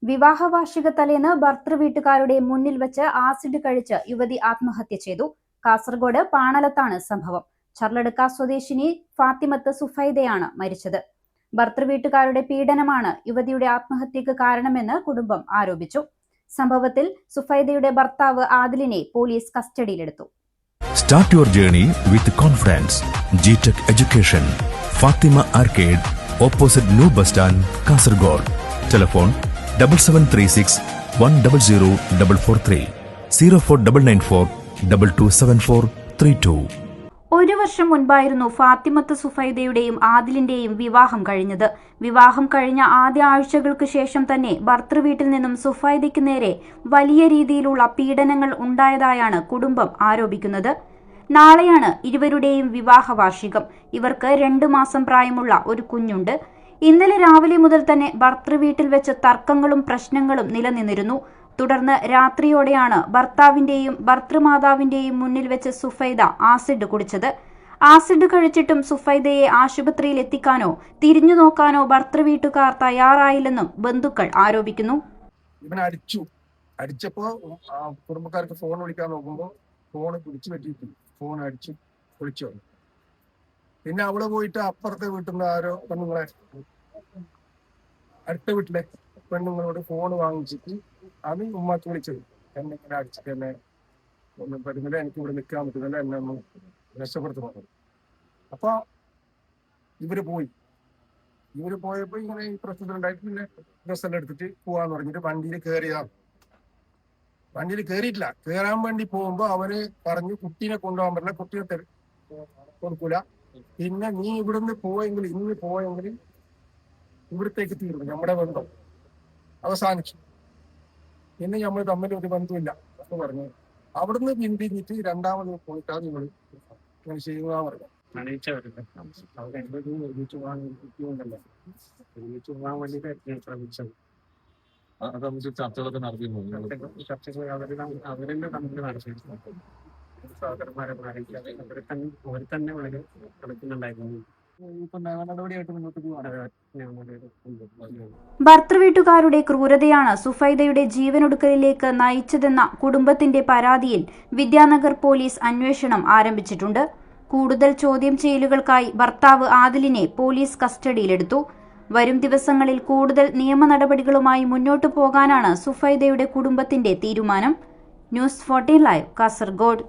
വിവാഹ വാർഷിക തലേന്ന് ഭർതൃവീട്ടുകാരുടെ മുന്നിൽ വെച്ച് ആസിഡ് കഴിച്ച് യുവതി ആത്മഹത്യ ചെയ്തു. കാസർഗോഡ് പാണലത്താണ് സംഭവം. ചർലടുക്ക സ്വദേശിനി ഫാത്തിമത്ത് സുഫൈദയാണ് മരിച്ചത്. ഭർതൃവീട്ടുകാരുടെ പീഡനമാണ് യുവതിയുടെ ആത്മഹത്യക്ക് കാരണമെന്ന് കുടുംബം ആരോപിച്ചു. സംഭവത്തിൽ സുഫൈദയുടെ ഭർത്താവ് ആദിലിനെ പോലീസ് കസ്റ്റഡിയിലെടുത്തു. Start your journey with confidence. GTech Education. Fatima Arcade, opposite New Bus Stand, Kasargod. Telephone 7736 100 443 04994 227432. ഒരു വർഷം മുൻപായിരുന്നു ഫാത്തിമത്ത് സുഫൈദയുടെയും ആദിലിന്റെയും വിവാഹം കഴിഞ്ഞത്. വിവാഹം കഴിഞ്ഞ ആദ്യ ആഴ്ചകൾക്ക് ശേഷം തന്നെ ഭർതൃവീട്ടിൽ നിന്നും സുഫൈദയ്ക്ക് നേരെ വലിയ രീതിയിലുള്ള പീഡനങ്ങൾ ഉണ്ടായതായാണ് കുടുംബം ആരോപിക്കുന്നത്. നാളെയാണ് ഇരുവരുടെയും വിവാഹ വാർഷികം. ഇവർക്ക് 2 മാസം പ്രായമുള്ള ഒരു കുഞ്ഞുണ്ട്. ഇന്നലെ രാവിലെ മുതൽ തന്നെ ഭർതൃവീട്ടിൽ വെച്ച് തർക്കങ്ങളും പ്രശ്നങ്ങളും നിലനിന്നിരുന്നു. തുടർന്ന് രാത്രിയോടെയാണ് ഭർത്താവിന്റെയും ഭർതൃമാതാവിന്റെയും മുന്നിൽ വെച്ച് സുഫൈദ ആസിഡ് കുടിച്ചത്. ആസിഡ് കഴിച്ചിട്ടും സുഫൈദയെ ആശുപത്രിയിൽ എത്തിക്കാനോ തിരിഞ്ഞു നോക്കാനോ ഭർതൃവീട്ടുകാർ തയ്യാറായില്ലെന്നും ബന്ധുക്കൾ ആരോപിക്കുന്നു. ഇവനെ അടിച്ചപ്പോ കുടുംബക്കാർക്ക് ഫോൺ വിളിക്കാൻ നോക്കുമ്പോൾ ഫോൺ പിടിച്ചു പറ്റിയിട്ട് ഫോൺ അടിച്ചു വിളിച്ചു. പിന്നെ അവള് പോയിട്ട് അപ്പുറത്തെ വീട്ടിൽ നിന്ന് ആരോ പെണ്ണുങ്ങളെ അടുത്ത വീട്ടിലെ പെണ്ണുങ്ങളോട് ഫോൺ വാങ്ങിച്ചിട്ട് അത് ഉമ്മാക്ക് വിളിച്ചത്. എന്നെ ഇങ്ങനെ അടിച്ചിട്ട് എന്നെ ഒന്നും പറ്റുന്നില്ല, എനിക്ക് ഇവിടെ നിൽക്കാൻ പറ്റുന്നില്ല, എന്നെ ഒന്ന് രക്ഷപ്പെടുത്തി പറഞ്ഞു. അപ്പൊ ഇവര് പോയപ്പോ ഇങ്ങനെ ഈ പ്രശ്നത്തിലുണ്ടായിട്ട് പിന്നെ ഡ്രസ്സെല്ലാം എടുത്തിട്ട് പോവാന്ന് പറഞ്ഞിട്ട് വണ്ടിയിൽ കയറിയിട്ടില്ല. കയറാൻ വേണ്ടി പോകുമ്പോ അവര് പറഞ്ഞു കുട്ടീനെ കൊണ്ടുപോകാൻ പറ്റില്ല, കുട്ടീനെ കൊടുക്കൂല, പിന്നെ നീ ഇവിടുന്ന് ഇന്ന് പോയെങ്കിൽ ഇവിടത്തേക്ക് തീർന്നു, നമ്മുടെ ബന്ധം അവസാനിച്ചു, പിന്നെ നമ്മൾ തമ്മിൽ ഒരു ബന്ധമില്ല എന്ന് പറഞ്ഞു. അവിടുന്ന് പിന്തിരിഞ്ഞിട്ട് രണ്ടാമത് പോയിട്ടാണ് നിങ്ങൾ ഇങ്ങനെ ചെയ്യുക പറഞ്ഞു. ചർച്ചകളൊക്കെ അവരെന്നെ തമ്മിൽ നടത്തിയിട്ടുണ്ട്. അവർ തന്നെ വളരെ കളിക്കുന്നുണ്ടായിരുന്നു. ഭർതൃവീട്ടുകാരുടെ ക്രൂരതയാണ് സുഫൈദയുടെ ജീവനൊടുക്കലിലേക്ക് നയിച്ചതെന്ന കുടുംബത്തിന്റെ പരാതിയിൽ വിദ്യാനഗർ പോലീസ് അന്വേഷണം ആരംഭിച്ചിട്ടുണ്ട്. കൂടുതൽ ചോദ്യം ചെയ്യലുകൾക്കായി ഭർത്താവ് ആദിലിനെ പോലീസ് കസ്റ്റഡിയിലെടുത്തു. വരും ദിവസങ്ങളിൽ കൂടുതൽ നിയമ നടപടികളുമായി മുന്നോട്ടു പോകാനാണ് സുഫൈദയുടെ കുടുംബത്തിന്റെ തീരുമാനം. News 14 live, Kasaragod.